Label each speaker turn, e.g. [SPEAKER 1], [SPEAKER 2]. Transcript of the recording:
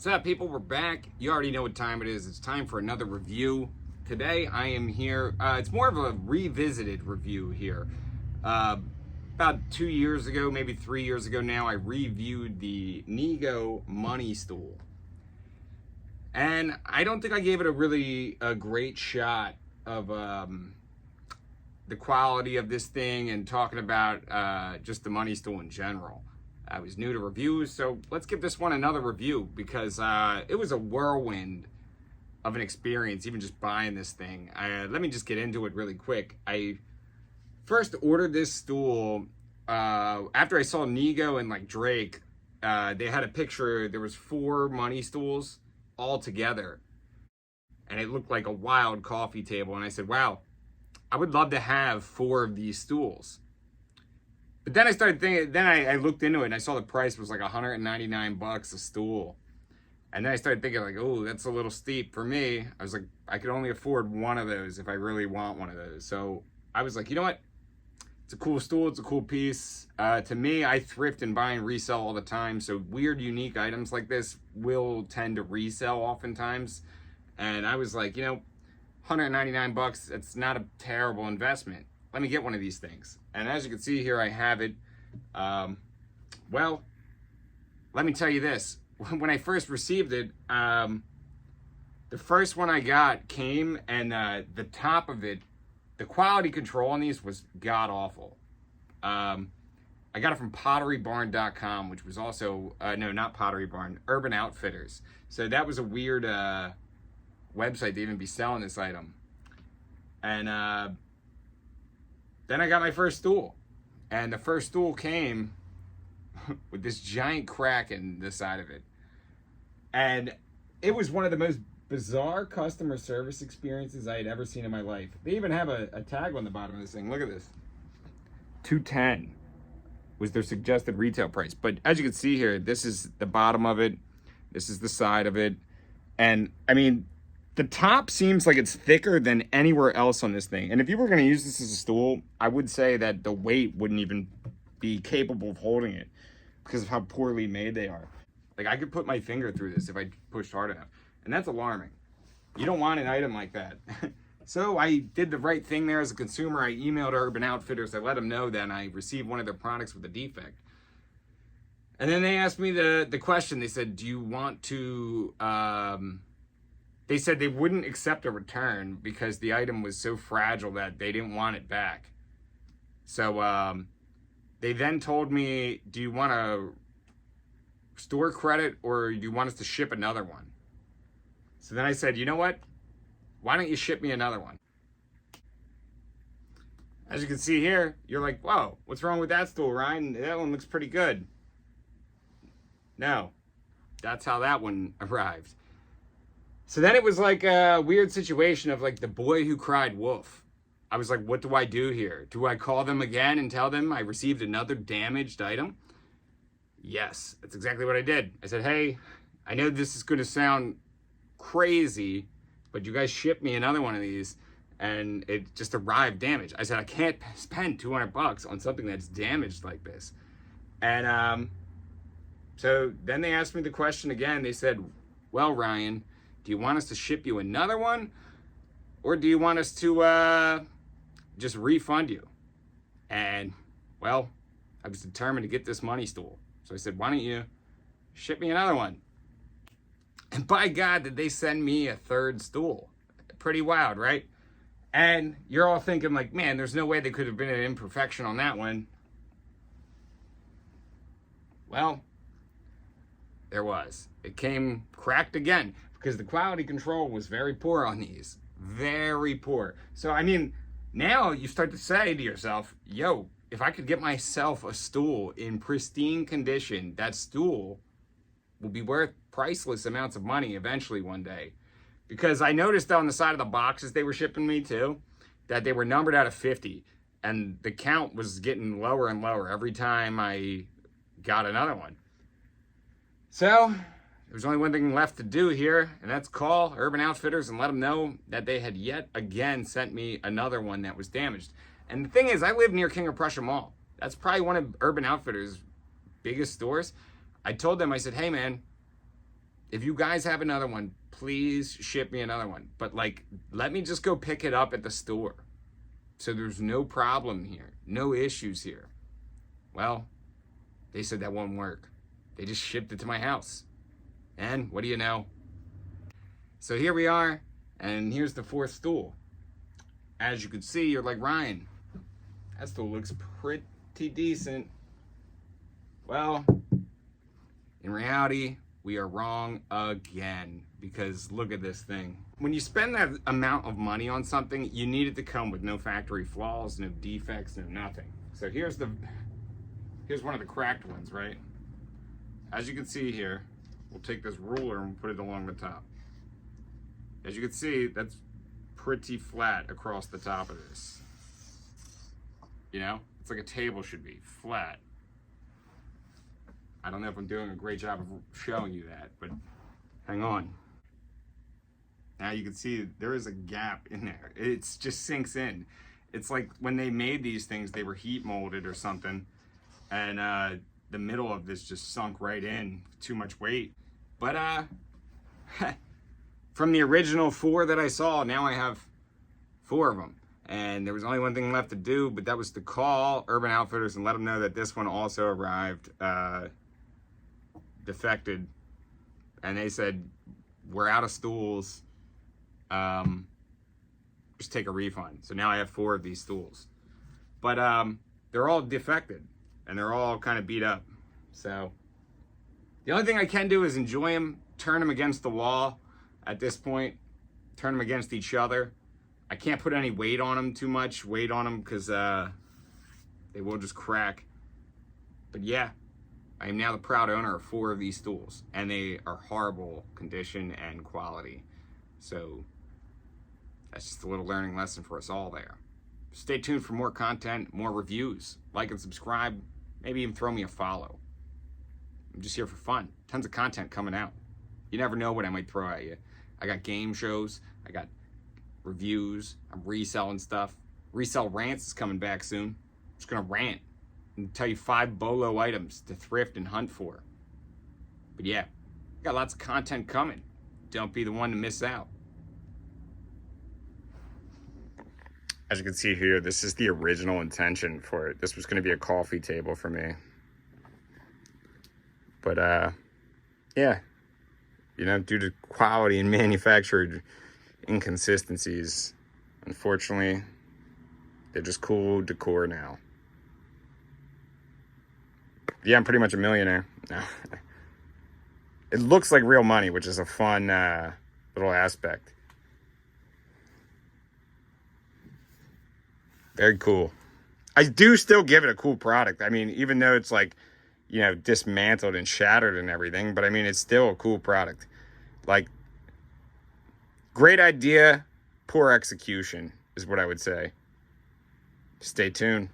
[SPEAKER 1] What's up, people? We're back. You already know what time it is. It's time for another review. Today I am here. It's more of a revisited review here. About 2 years ago, maybe 3 years ago now, I reviewed the Nigo money stool. And I don't think I gave it a great shot of the quality of this thing and talking about just the money stool in general. I was new to reviews, so let's give this one another review because it was a whirlwind of an experience, even just buying this thing. Let me just get into it really quick. I first ordered this stool after I saw Nigo and like Drake. They had a picture. There was 4 money stools all together, and it looked like a wild coffee table. And I said, "Wow, I would love to have 4 of these stools." But then I started thinking, then I looked into it and I saw the price was like $199 a stool. And then I started thinking like, oh, that's a little steep for me. I was like, I could only afford one of those if I really want one of those. So I was like, you know what? It's a cool stool. It's a cool piece. To me, I thrift and buy and resell all the time. So weird, unique items like this will tend to resell oftentimes. And I was like, you know, $199, it's not a terrible investment. Let me get one of these things. And as you can see here, I have it. Well, let me tell you this. When I first received it, the first one I got came and the top of it, the quality control on these was god-awful. I got it from potterybarn.com, which was also, no, not Pottery Barn, Urban Outfitters. So that was a weird website to even be selling this item. And then I got my first stool, and the first stool came with this giant crack in the side of it. And it was one of the most bizarre customer service experiences I had ever seen in my life. They even have a tag on the bottom of this thing. Look at this. $210 was their suggested retail price. But as you can see here, this is the bottom of it. This is the side of it. And I mean, the top seems like it's thicker than anywhere else on this thing. And if you were going to use this as a stool, I would say that the weight wouldn't even be capable of holding it because of how poorly made they are. Like, I could put my finger through this if I pushed hard enough. And that's alarming. You don't want an item like that. So I did the right thing there as a consumer. I emailed Urban Outfitters. I let them know that I received one of their products with a defect. And then they asked me the question. They said, do you want to... They said they wouldn't accept a return because the item was so fragile that they didn't want it back. So they then told me, do you want a store credit or do you want us to ship another one? So then I said, you know what? Why don't you ship me another one? As you can see here, you're like, whoa, what's wrong with that stool, Ryan? That one looks pretty good. No, that's how that one arrived. So then it was like a weird situation of like the boy who cried wolf. I was like, what do I do here? Do I call them again and tell them I received another damaged item? Yes, that's exactly what I did. I said, hey, I know this is going to sound crazy, but you guys shipped me another one of these and it just arrived damaged. I said, I can't spend $200 on something that's damaged like this. And so then they asked me the question again. They said, well, Ryan, do you want us to ship you another one? Or do you want us to just refund you? And, well, I was determined to get this money stool. So I said, why don't you ship me another one? And by God, did they send me a third stool. Pretty wild, right? And you're all thinking like, man, there's no way they could have been an imperfection on that one. Well, there was. It came cracked again because the quality control was very poor on these. Very poor. So, I mean, now you start to say to yourself, yo, if I could get myself a stool in pristine condition, that stool will be worth priceless amounts of money eventually one day. Because I noticed on the side of the boxes they were shipping me to, that they were numbered out of 50. And the count was getting lower and lower every time I got another one. So there's only one thing left to do here, and that's call Urban Outfitters and let them know that they had yet again sent me another one that was damaged. And the thing is, I live near King of Prussia Mall. That's probably one of Urban Outfitters' biggest stores. I told them, I said, hey man, If you guys have another one, please ship me another one. But like, let me just go pick it up at the store. So there's no problem here. No issues here. Well, they said that won't work. They just shipped it to my house. And what do you know? So here we are, and here's the fourth stool. As you can see, you're like, Ryan, that stool looks pretty decent. Well, in reality, we are wrong again, because look at this thing. When you spend that amount of money on something, you need it to come with no factory flaws, no defects, no nothing. So here's one of the cracked ones, right? As you can see here, we'll take this ruler and put it along the top. As you can see, that's pretty flat across the top of this. You know, it's like a table should be, flat. I don't know if I'm doing a great job of showing you that, but hang on. Now you can see there is a gap in there. It just sinks in. It's like when they made these things, they were heat molded or something, and the middle of this just sunk right in, too much weight. But from the original 4 that I saw, now I have 4 of them. And there was only one thing left to do, but that was to call Urban Outfitters and let them know that this one also arrived defected. And they said, we're out of stools. Just take a refund. So now I have 4 of these stools. But they're all defected, and they're all kind of beat up. So the only thing I can do is enjoy them, turn them against the wall at this point, turn them against each other. I can't put any weight on them, too much weight on them, because they will just crack. But yeah, I am now the proud owner of 4 of these stools, and they are horrible condition and quality. So that's just a little learning lesson for us all there. Stay tuned for more content, more reviews. Like and subscribe, maybe even throw me a follow. I'm just here for fun. Tons of content coming out. You never know what I might throw at you. I got game shows, I got reviews, I'm reselling stuff. Resell Rants is coming back soon. I'm just gonna rant and tell you 5 BOLO items to thrift and hunt for. But yeah, got lots of content coming. Don't be the one to miss out. As you can see here, this is the original intention for it. This was gonna be a coffee table for me. But yeah, you know, due to quality and manufactured inconsistencies, unfortunately, they're just cool decor now. Yeah, I'm pretty much a millionaire now. It looks like real money, which is a fun little aspect. Very cool. I do still give it a cool product. I mean, even though it's like, you know, dismantled and shattered and everything, but I mean, it's still a cool product. Like, great idea, poor execution is what I would say. Stay tuned.